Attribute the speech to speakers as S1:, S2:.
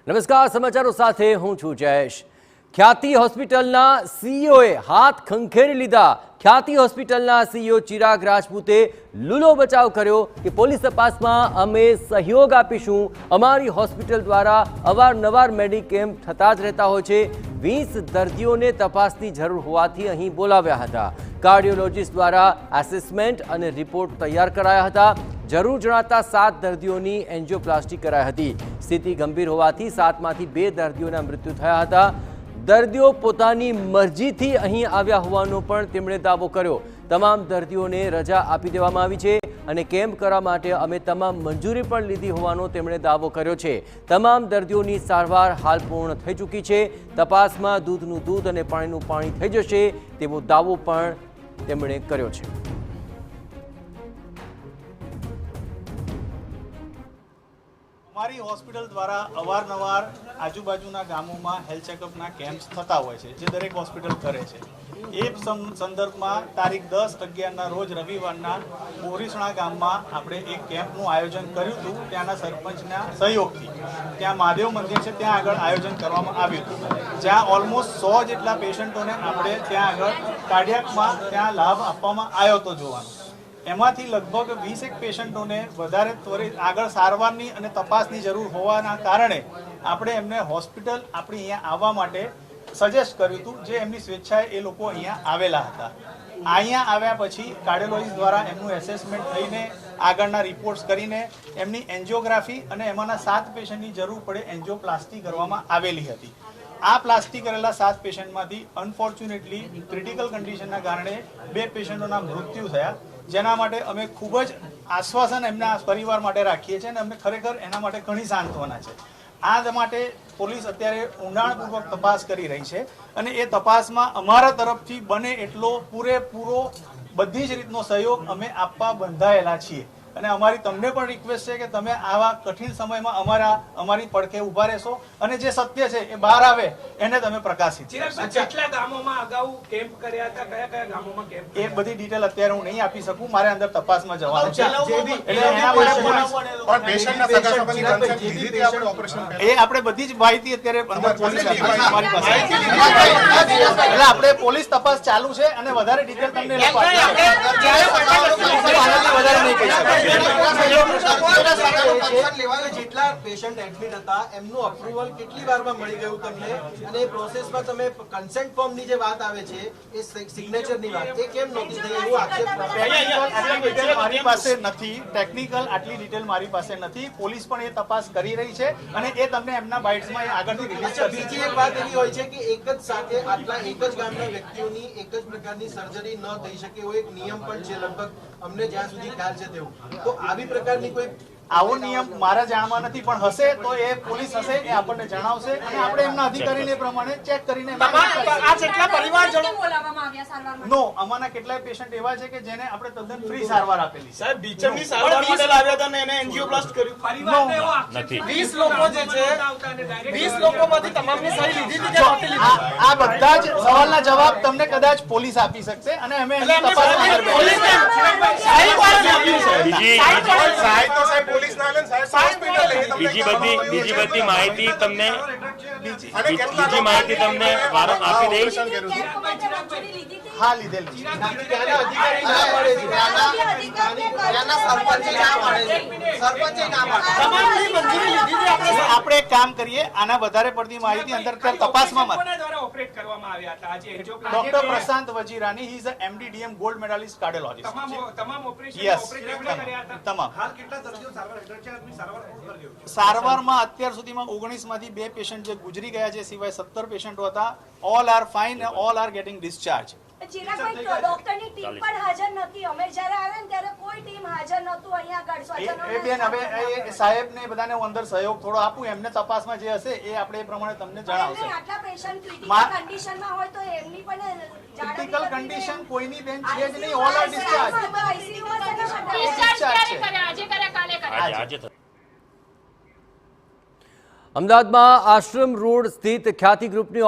S1: નમસ્કાર, સમાચારો સાથે હું છું જયેશ। ખ્યાતિ હોસ્પિટલના સીઈઓએ હાથ ખંખેરી લીધા। ખ્યાતિ હોસ્પિટલના સીઈઓ ચિરાગ રાજપૂતે લૂલો બચાવ કર્યો કે પોલીસ તપાસમાં અમે સહયોગ આપીશું। અમારી હોસ્પિટલ દ્વારા અવારનવાર મેડિકેમ્પ થતા જ રહેતા હોય છે। 20 દર્દીઓને તપાસની જરૂર હોવાથી અહીં બોલાવ્યા હતા। કાર્ડિયોલોજિસ્ટ દ્વારા એસેસમેન્ટ અને રિપોર્ટ તૈયાર કરાયા હતા। જરૂર જણાતા 7 દર્દીઓની એન્જિયોપ્લાસ્ટી કરાઈ હતી। સ્થિતિ ગંભીર હોવાથી 7માંથી 2 દર્દીઓના મૃત્યુ થયા હતા। દર્દીઓ પોતાની મરજીથી અહીં આવ્યા હોવાનો પણ તેમણે દાવો કર્યો। તમામ દર્દીઓને રજા આપી દેવામાં આવી છે અને કેમ્પ કરવા માટે અમે તમામ મંજૂરી પણ લીધી હોવાનો તેમણે દાવો કર્યો છે। તમામ દર્દીઓની સારવાર હાલ પૂર્ણ થઈ ચૂકી છે। તપાસમાં દૂધનું દૂધ અને પાણીનું પાણી થઈ જશે તેવો દાવો પણ તેમણે કર્યો છે।
S2: અમારી હોસ્પિટલ દ્વારા અવારનવાર આજુબાજુના ગામોમાં હેલ્થ ચેકઅપના કેમ્પ્સ થતા હોય છે, જે દરેક હોસ્પિટલ કરે છે। એ સંદર્ભમાં તારીખ 10/11ના રોજ રવિવારના બોરીસણા ગામમાં આપણે એક કેમ્પનું આયોજન કર્યું હતું। ત્યાંના સરપંચના સહયોગથી ત્યાં મહાદેવ મંદિર છે, ત્યાં આગળ આયોજન કરવામાં આવ્યું હતું, જ્યાં ઓલમોસ્ટ 100 જેટલા પેશન્ટોને આપણે ત્યાં આગળ કાર્ડિયાકમાં ત્યાં લાભ આપવામાં આવ્યો હતો જોવાનો। એમાંથી લગભગ 20 પેશન્ટોને વધારે ત્વરિત આગળ સારવારની અને તપાસની જરૂર હોવાના કારણે આપણે એમને હોસ્પિટલ આપણી અહીંયા આવવા માટે સજેસ્ટ કર્યું હતું, જે એમની સ્વેચ્છાએ એ લોકો અહીંયા આવેલા હતા। અહીંયા આવ્યા પછી કાર્ડિયોલોજિસ્ટ દ્વારા એમનું એસેસમેન્ટ થઈને આગળના રિપોર્ટ્સ કરીને એમની એન્જિયોગ્રાફી અને એમાંના 7 પેશન્ટની જરૂર પડે એન્જિયોપ્લાસ્ટી કરવામાં આવેલી હતી। આ પ્લાસ્ટી કરેલા 7 પેશન્ટમાંથી અનફોર્ચ્યુનેટલી ક્રિટિકલ કન્ડિશનના કારણે 2 પેશન્ટોના મૃત્યુ થયા, જેના માટે અમે ખૂબ જ આશ્વાસન એમના પરિવાર માટે રાખીએ છીએ અને અમને ખરેખર એના માટે ઘણી સાંત્વના છે। આ માટે પોલીસ અત્યારે ઊંડાણપૂર્વક તપાસ કરી રહી છે અને એ તપાસમાં અમારા તરફથી બને એટલો પૂરેપૂરો બધી જ રીતનો સહયોગ અમે આપવા બંધાયેલા છીએ અને અમારી તમને પણ રિક્વેસ્ટ છે કે તમે આવા કઠિન સમયમાં અમારી પડખે ઊભા રહેશો અને જે સત્ય છે એ બહાર આવે એને તમે પ્રકાશિત કરશો।
S3: કેટલા ગામોમાં અગાઉ કેમ્પ કર્યા હતા, કયા કયા ગામોમાં કેમ્પ?
S2: એ બધી ડિટેલ અત્યારે હું નહીં આપી શકું, મારે અંદર તપાસમાં જવાનું છે। એ આપણે બધી જ માહિતી અત્યારે અંદર પોલીસ અમારી પાસે એટલે આપણે પોલીસ તપાસ ચાલુ છે અને વધારે ડિટેલ તમને વધારે નહીં કહી શકાય।
S4: જેટલા પેશન્ટ એડમિટ હતા એમનું અપ્રુવલ કેટલી વારમાં મળી ગયું તમને, અને એ પ્રોસેસમાં તમે કન્સેન્ટ ફોર્મની જે વાત આવે છે એ સિગ્નેચરની વાત એ કેમ નહોતી થઈ? એવું આક્ષેપ
S2: મારી પાસે નથી, ટેકનિકલ આટલી ડિટેલ મારી પાસે નથી। પોલીસ પણ એ તપાસ કરી રહી છે અને એ તમને એમના બાઇટ્સમાં આગળથી રિલીઝ કરશે।
S4: બીજી એક વાત એવી હોય છે કે એક જ સાથે આટલા એક જ ગામના વ્યક્તિઓની એક જ પ્રકારની સર્જરી ન થઈ શકે એવો એક નિયમ પણ છે, લગભગ અમને જ્યાં સુધી ખ્યાલ છે તેવું। તો આવી પ્રકારની કોઈ
S2: આવો નિયમ મારા જાણમાં નથી, પણ હશે તો એ પોલીસ હશે એ આપણને જણાવશે અને આપણે એમના અધિકારીને પ્રમાણે ચેક કરીને
S3: આ જેટલા પરિવારજનો
S2: નો આમાંના કેટલાય પેશન્ટ એવા છે કે જેને આપણે તદ્દન ફ્રી સારવાર આપેલી છે।
S3: સાહેબ બીચમની સારવાર માટે લાવ્યા હતા ને એને એન્જિયોપ્લાસ્ટ કર્યું। પરિવારને એવો નથી 20 લોકો જે છે 20 લોકોમાંથી તમામની સહી લીધી હતી કે નહોતી લીધી?
S2: આ બધા જ સવાલના જવાબ તમને કદાચ પોલીસ આપી શકશે અને અમે એની તપાસમાં આગળ
S5: બીજી બધી માહિતી તમને આપી દઈશ।
S2: હા, લીધેલી છે। આપણે એક કામ કરીએ, આના વધારે પડતી માહિતી અંદર તપાસમાં
S3: ઓપરેટ કરવામાં આવ્યા હતા આજે
S2: doctor Prashant Vajirani, he is a MD-DM gold medalist cardiologist.
S3: તમામ ઓપરેશન કર્યા હતા।
S2: તમામ સારવારમાં અત્યાર સુધીમાં 19 માંથી 2 પેશન્ટ જે ગુજરી ગયા છે, સિવાય 17 પેશન્ટો હતા। All are fine, all are getting discharge.
S6: ચિરાગભાઈ, ડોક્ટરની ટીમ પણ હાજર નથી। અમે જ્યારે આવ્યા ને ત્યારે કોઈ ટીમ હાજર નહોતું અહીંયા આગળ સ્વજનોને।
S2: એ બેન હવે એ સાહેબને બધાને હું અંદર સહયોગ થોડો આપું, એમને તપાસમાં જે હશે એ આપણે એ પ્રમાણે તમને જણાવશે।
S6: આટલા પેશન્ટ ક્રિટિકલ કન્ડિશનમાં હોય તો એમની પણ
S2: ક્રિટિકલ કન્ડિશન કોઈની બેન છે જ નહીં, ઓલ આર ડિસ્ચાર્જ છે।
S1: અમદાવાદમાં આશ્રમ રોડ સ્થિત ખ્યાતિ ગ્રુપની